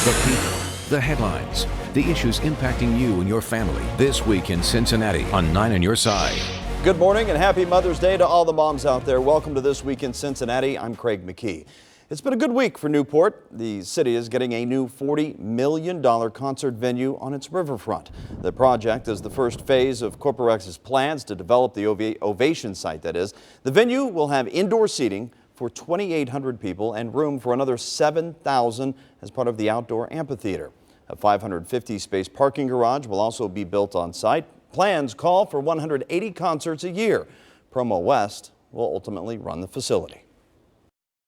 The people, the headlines, the issues impacting you and your family. This week in Cincinnati on 9 on Your Side. Good morning and happy Mother's Day to all the moms out there. Welcome to This Week in Cincinnati. I'm Craig McKee. It's been a good week for Newport. The city is getting a new $40 million concert venue on its riverfront. The project is the first phase of Corporex's plans to develop the Ovation site, that is. The venue will have indoor seating for 2,800 people and room for another 7,000 as part of the outdoor amphitheater. A 550-space parking garage will also be built on site. Plans call for 180 concerts a year. Promo West will ultimately run the facility.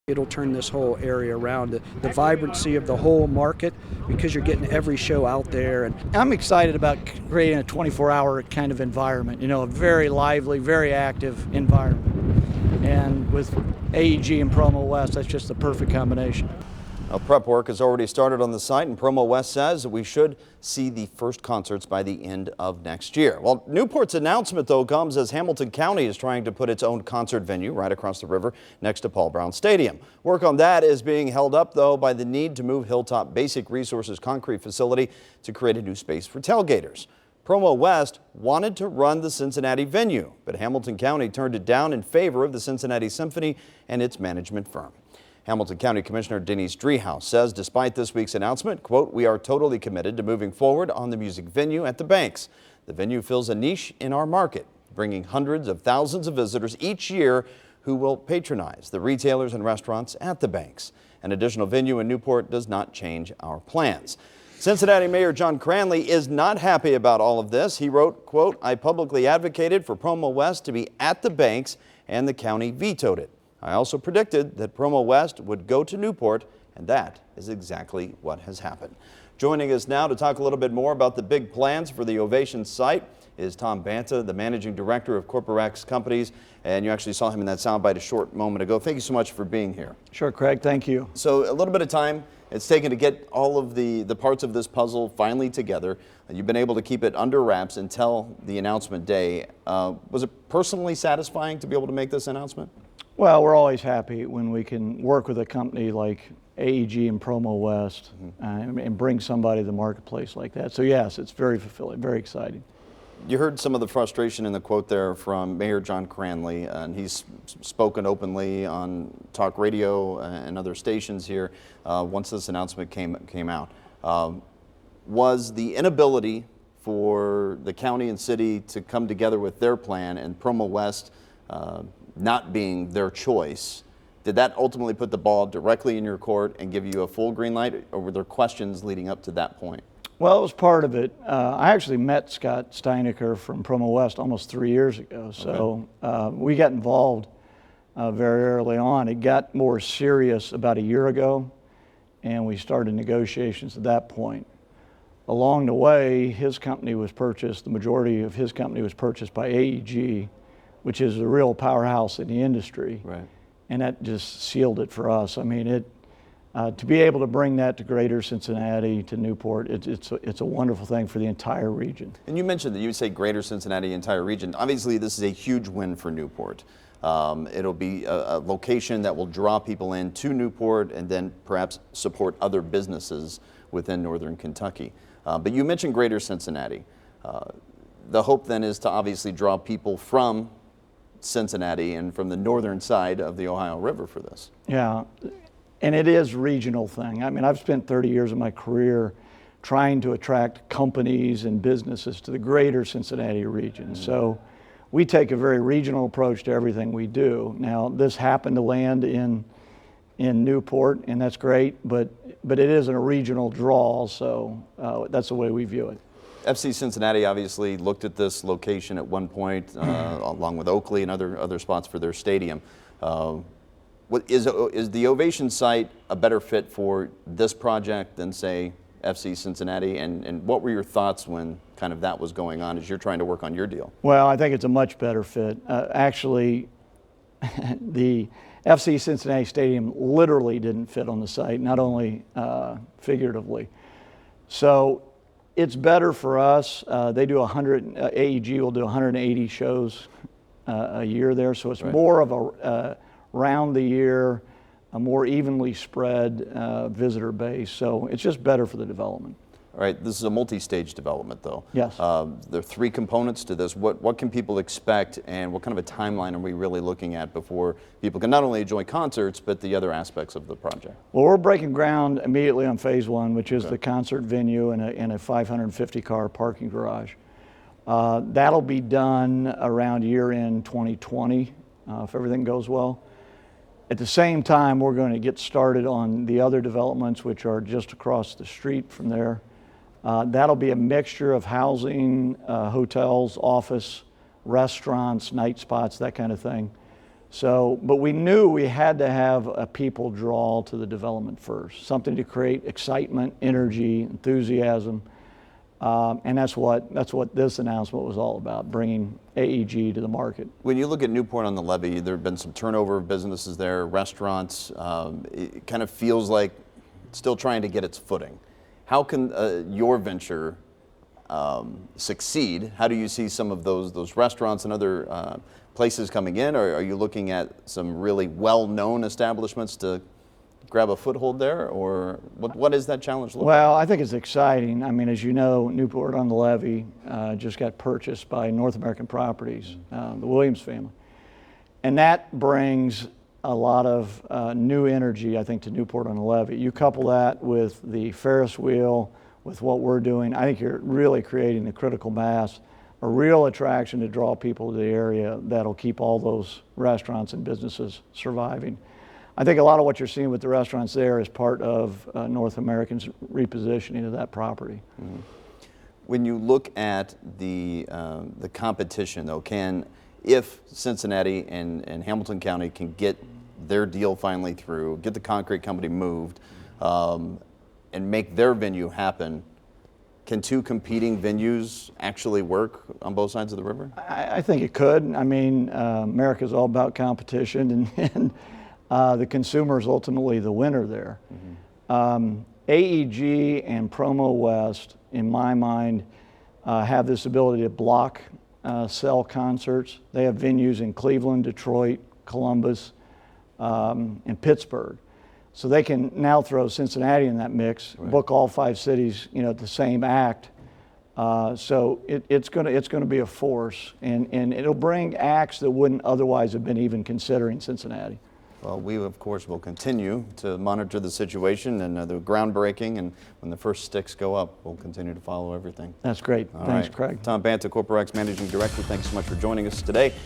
It'll turn this whole area around, the vibrancy of the whole market, because you're getting every show out there. And I'm excited about creating a 24-hour kind of environment, a very lively, very active environment. And with AEG and Promo West, that's just the perfect combination. Now, prep work has already started on the site, and Promo West says we should see the first concerts by the end of next year. Well, Newport's announcement, though, comes as Hamilton County is trying to put its own concert venue right across the river next to Paul Brown Stadium. Work on that is being held up, though, by the need to move Hilltop Basic Resources concrete facility to create a new space for tailgaters. Promo West wanted to run the Cincinnati venue, but Hamilton County turned it down in favor of the Cincinnati Symphony and its management firm. Hamilton County Commissioner Denise Driehaus says despite this week's announcement, quote, "We are totally committed to moving forward on the music venue at the Banks. The venue fills a niche in our market, bringing hundreds of thousands of visitors each year who will patronize the retailers and restaurants at the Banks. An additional venue in Newport does not change our plans." Cincinnati Mayor John Cranley is not happy about all of this. He wrote, quote, "I publicly advocated for Promo West to be at the Banks and the county vetoed it. I also predicted that Promo West would go to Newport, and that is exactly what has happened." Joining us now to talk a little bit more about the big plans for the Ovation site is Tom Banta, the managing director of Corporex Companies, and you actually saw him in that soundbite a short moment ago. Thank you so much for being here. Sure, Craig. Thank you. So a little bit of time it's taken to get all of the parts of this puzzle finally together. You've been able to keep it under wraps until the announcement day. Was it personally satisfying to be able to make this announcement? Well, we're always happy when we can work with a company like AEG and Promo West and bring somebody to the marketplace like that. So yes, it's very fulfilling, very exciting. You heard some of the frustration in the quote there from Mayor John Cranley, and he's spoken openly on talk radio and other stations here once this announcement came out. Was the inability for the county and city to come together with their plan and Promo West not being their choice, did that ultimately put the ball directly in your court and give you a full green light, or were there questions leading up to that point? Well, it was part of it. I actually met Scott Steinecker from Promo West almost 3 years ago, so we got involved very early on. It got more serious about a year ago, and we started negotiations at that point. Along the way, his company was purchased, the majority of his company was purchased by AEG, which is a real powerhouse in the industry. Right. And that just sealed it for us. I mean, to be able to bring that to greater Cincinnati, to Newport, it's a wonderful thing for the entire region. And you mentioned that you would say greater Cincinnati, entire region. Obviously, this is a huge win for Newport. It'll be a location that will draw people into Newport and then perhaps support other businesses within northern Kentucky. But you mentioned greater Cincinnati. The hope then is to obviously draw people from Cincinnati and from the northern side of the Ohio River for this. Yeah, and it is a regional thing. I mean, I've spent 30 years of my career trying to attract companies and businesses to the greater Cincinnati region. So we take a very regional approach to everything we do. Now, this happened to land in Newport, and that's great, but it isn't a regional draw, so that's the way we view it. FC Cincinnati obviously looked at this location at one point, along with Oakley and other spots for their stadium. Is the Ovation site a better fit for this project than, say, FC Cincinnati? And what were your thoughts when kind of that was going on as you're trying to work on your deal? Well, I think it's a much better fit. Actually, the FC Cincinnati Stadium literally didn't fit on the site, not only figuratively. So it's better for us. They do AEG will do 180 shows a year there, so it's more of a round the year a more evenly spread visitor base. So it's just better for the development. All right, this is a multi-stage development, though. Yes. There are three components to this. What can people expect, and what kind of a timeline are we really looking at before people can not only enjoy concerts, but the other aspects of the project? Well, we're breaking ground immediately on phase one, which is the concert venue and a 550-car parking garage. That'll be done around year-end 2020, if everything goes well. At the same time, we're going to get started on the other developments, which are just across the street from there. That'll be a mixture of housing, hotels, office, restaurants, night spots, that kind of thing. So, but we knew we had to have a people draw to the development first, something to create excitement, energy, enthusiasm. And that's what this announcement was all about, bringing AEG to the market. When you look at Newport on the Levee, there have been some turnover of businesses there, restaurants. It kind of feels like it's still trying to get its footing. How can your venture succeed? How do you see some of those restaurants and other places coming in? Or are you looking at some really well-known establishments to grab a foothold there? Or what is that challenge look like? Well, I think it's exciting. I mean, as you know, Newport on the Levee just got purchased by North American Properties, the Williams family. And that brings a lot of new energy, I think, to Newport on the Levee. You couple that with the Ferris wheel, with what we're doing, I think you're really creating a critical mass, a real attraction to draw people to the area that'll keep all those restaurants and businesses surviving. I think a lot of what you're seeing with the restaurants there is part of North American's repositioning of that property. Mm-hmm. When you look at the competition, though, if Cincinnati and Hamilton County can get their deal finally through, get the concrete company moved, and make their venue happen, can two competing venues actually work on both sides of the river? I think it could. I mean, America's all about competition, and the consumer is ultimately the winner there. Mm-hmm. AEG and Promo West, in my mind, have this ability to block sell concerts. They have venues in Cleveland, Detroit, Columbus, and Pittsburgh. So they can now throw Cincinnati in that mix, right, book all 5 cities, at the same act. So it's going to be a force, and it'll bring acts that wouldn't otherwise have been even considering Cincinnati. Well, we, of course, will continue to monitor the situation and the groundbreaking, and when the first sticks go up, we'll continue to follow everything. That's great. Thanks, Craig. Tom Banta, Corporex Managing Director, thanks so much for joining us today.